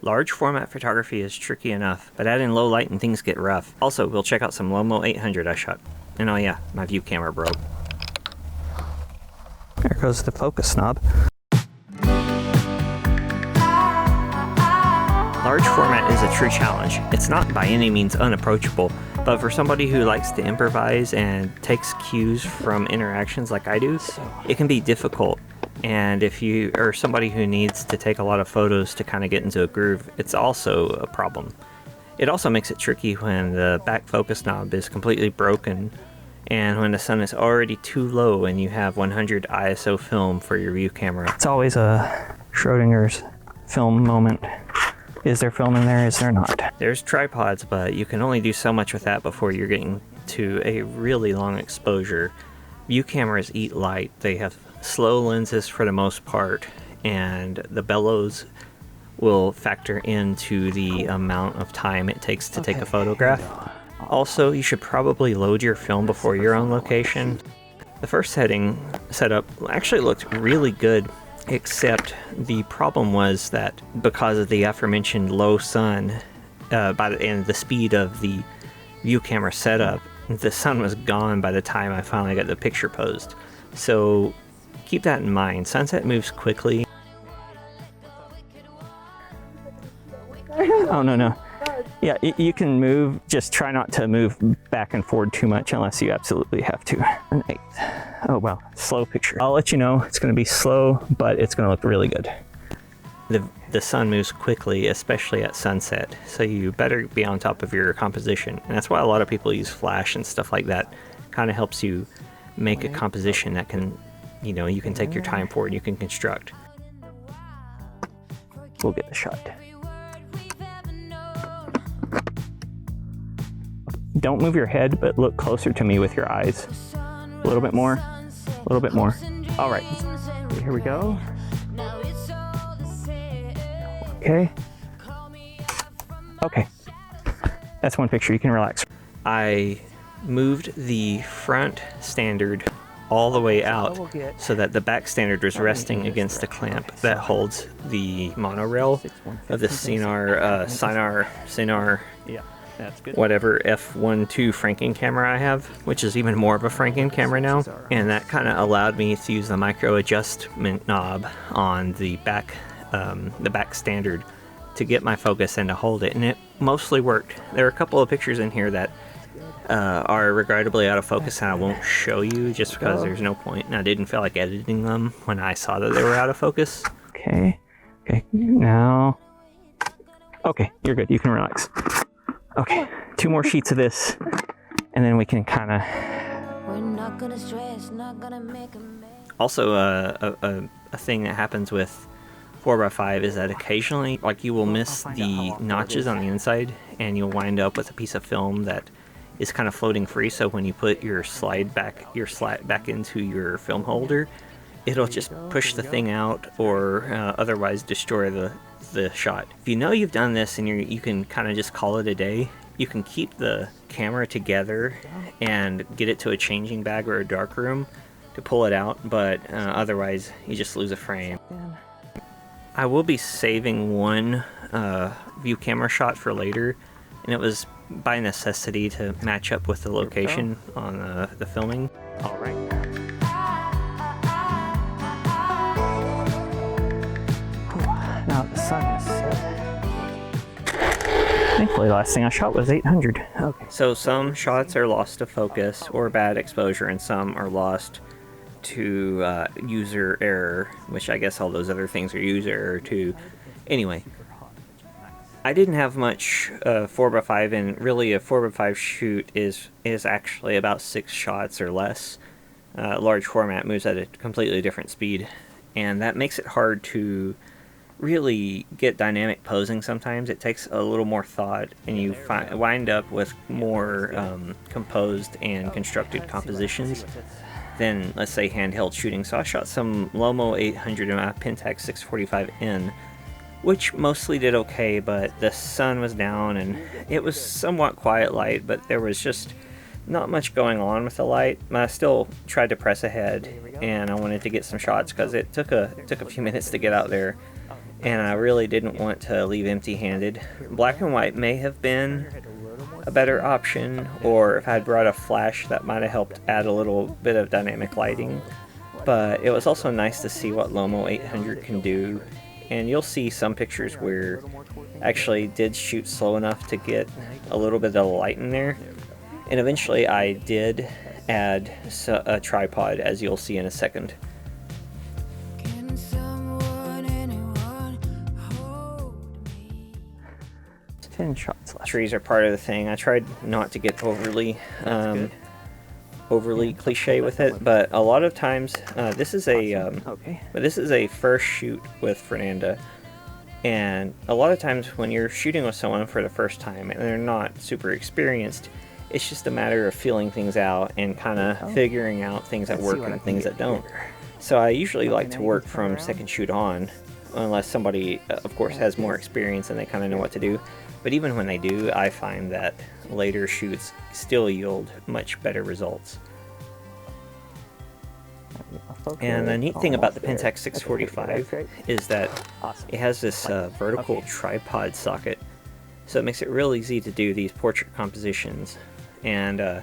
Large format photography is tricky enough, but add in low light and things get rough. Also, we'll check out some Lomo 800 I shot. And oh yeah, my view camera broke. There goes the focus knob. Large format is a true challenge. It's not by any means unapproachable, but for somebody who likes to improvise and takes cues from interactions like I do, it can be difficult. And if you are somebody who needs to take a lot of photos to kind of get into a groove, it's also a problem. It also makes it tricky when the back focus knob is completely broken and when the sun is already too low and you have 100 ISO film for your view camera. It's always a Schrodinger's film moment. Is there film in there? Is there not? There's tripods, but you can only do so much with that before you're getting to a really long exposure. View cameras eat light. They have slow lenses for the most part, and the bellows will factor into the amount of time it takes to take a photograph. Also, you should probably load your film before you're on location. The first setup actually looked really good, except the problem was that because of the aforementioned low sun and the speed of the view camera setup, the sun was gone by the time I finally got the picture posed. So keep that in mind. Sunset moves quickly. Oh, no. Yeah, you can move, just try not to move back and forward too much unless you absolutely have to. An 8th. Oh, wow, slow picture. I'll let you know, it's gonna be slow, but it's gonna look really good. The sun moves quickly, especially at sunset, so you better be on top of your composition. And that's why a lot of people use flash and stuff like that. Kind of helps you make a composition that can, you can take your time for and you can construct. We'll get the shot. Don't move your head, but look closer to me with your eyes. A little bit more, a little bit more. All right, here we go. Okay, that's one picture, you can relax. I moved the front standard all the way out so that the back standard was resting against the clamp that holds the monorail of the Sinar, whatever f1.2 Franken camera I have, which is even more of a Franken camera now. And that kind of allowed me to use the micro adjustment knob on the back standard to get my focus and to hold it, and it mostly worked. There are a couple of pictures in here that are regrettably out of focus and I won't show you just because there's no point, and I didn't feel like editing them when I saw that they were out of focus. Okay, now, okay, you're good, you can relax. Okay, 2 more sheets of this, and then we can kind of... Also, a thing that happens with 4x5 is that occasionally, you will miss the notches on the inside, and you'll wind up with a piece of film that is kind of floating free. So when you put your slide back into your film holder, it'll just push the thing out or otherwise destroy the shot. If you know you've done this and you can kind of just call it a day, you can keep the camera together and get it to a changing bag or a dark room to pull it out, but otherwise you just lose a frame. I will be saving one view camera shot for later, and it was by necessity to match up with the location on the filming. All right. Now the sun is set. Thankfully, the last thing I shot was 800. Okay. So some shots are lost to focus or bad exposure, and some are lost to user error, which I guess all those other things are user error too. Anyway, I didn't have much 4x5, and really a 4x5 shoot is actually about 6 shots or less. Large format moves at a completely different speed, and that makes it hard to really get dynamic posing sometimes. It takes a little more thought, and you wind up with more composed and constructed compositions than, let's say, handheld shooting. So I shot some Lomo 800 and my Pentax 645N, which mostly did okay, but the sun was down and it was somewhat quiet light, but there was just not much going on with the light. I still tried to press ahead, and I wanted to get some shots because it took a few minutes to get out there. and I really didn't want to leave empty-handed. Black and white may have been a better option, or if I had brought a flash, that might have helped add a little bit of dynamic lighting. But it was also nice to see what Lomo 800 can do, and you'll see some pictures where I actually did shoot slow enough to get a little bit of light in there. And eventually I did add a tripod, as you'll see in a second. 10 shots left. Trees are part of the thing. I tried not to get overly cliche with it, but a lot of times this is a first shoot with Fernanda, and a lot of times when you're shooting with someone for the first time and they're not super experienced, it's just a matter of feeling things out and kind of figuring out things that work and things that don't. So I usually like to work from second shoot on, unless somebody of course has more experience and they kind of know what to do. But even when they do, I find that later shoots still yield much better results. And the neat thing about the Pentax 645 is that it has this vertical tripod socket, so it makes it real easy to do these portrait compositions. And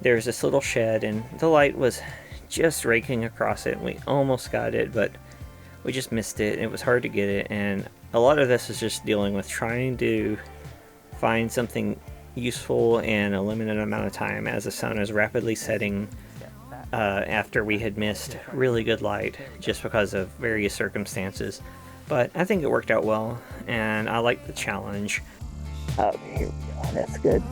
there's this little shed, and the light was just raking across it. We almost got it, but we just missed it. It was hard to get it, and a lot of this is just dealing with trying to find something useful in a limited amount of time, as the sun is rapidly setting after we had missed really good light just because of various circumstances. But I think it worked out well, and I like the challenge. Okay, here we go. That's good.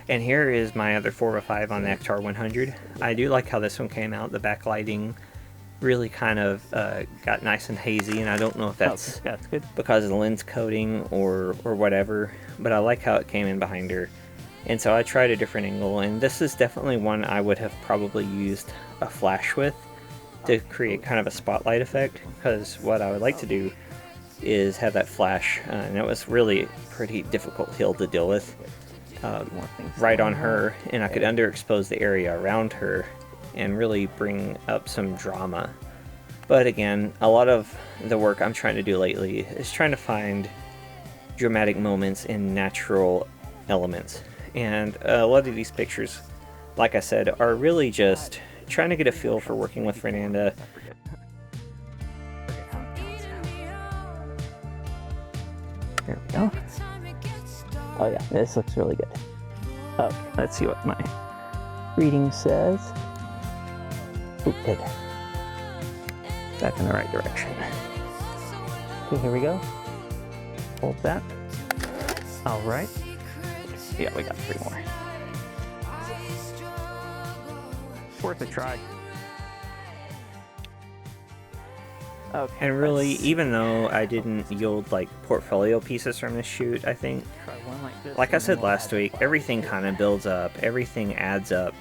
And here is my other 4x5 on the Ektar 100. I do like how this one came out. The backlighting really kind of got nice and hazy, and I don't know if that's good because of the lens coating or whatever, but I like how it came in behind her. And so I tried a different angle, and this is definitely one I would have probably used a flash with to create kind of a spotlight effect, because what I would like to do is have that flash, and it was really a pretty difficult hill to deal with right on her, and I could underexpose the area around her and really bring up some drama. But again, a lot of the work I'm trying to do lately is trying to find dramatic moments in natural elements. And a lot of these pictures, like I said, are really just trying to get a feel for working with Fernanda. There we go. Oh yeah, this looks really good. Okay, let's see what my reading says. Oh, good. Back in the right direction. Okay, here we go. Hold that. All right. Yeah, we got 3 more. Worth a try. Okay. And really, even though I didn't yield like portfolio pieces from this shoot, I think, like I said last week, everything kind of builds up, everything adds up,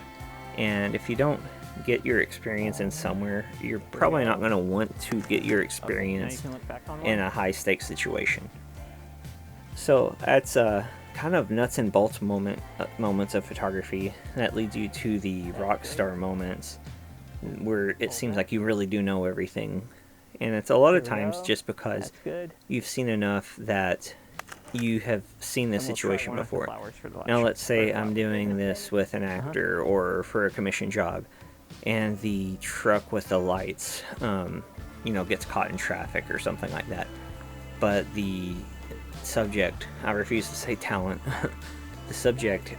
and if you don't get your experience in somewhere, you're probably not going to want to get your experience in a high stakes situation. So that's kind of nuts and bolts moments of photography that leads you to the rock star moments where it seems like you really do know everything. And it's a lot of times just because you've seen enough that you have seen this situation before. Now let's say I'm doing this with an actor or for a commission job, and the truck with the lights, you know, gets caught in traffic or something like that. But the subject, I refuse to say talent, the subject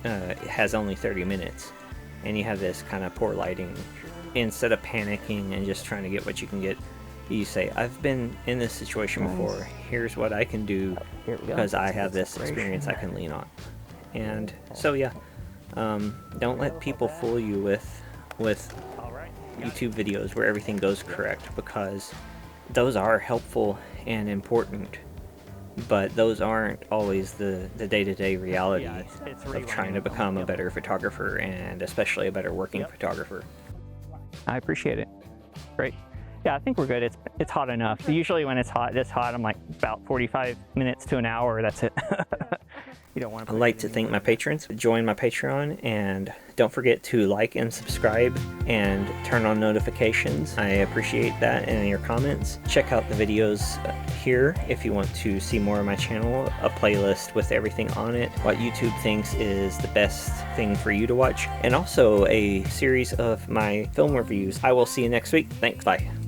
has only 30 minutes, and you have this kind of poor lighting. Instead of panicking and just trying to get what you can get, you say, I've been in this situation before, here's what I can do because I have this experience I can lean on. And so yeah, don't let people fool you with YouTube videos where everything goes correct, because those are helpful and important, but those aren't always the day-to-day reality of trying to become a better photographer, and especially a better working photographer. I appreciate it. Great. Yeah, I think we're good. It's hot enough. Usually when it's hot, this hot, I'm like about 45 minutes to an hour. That's it. I'd like to thank my patrons. Join my Patreon, and don't forget to like and subscribe and turn on notifications. I appreciate that and your comments. Check out the videos here if you want to see more of my channel, a playlist with everything on it, what YouTube thinks is the best thing for you to watch, and also a series of my film reviews. I will see you next week. Thanks, bye.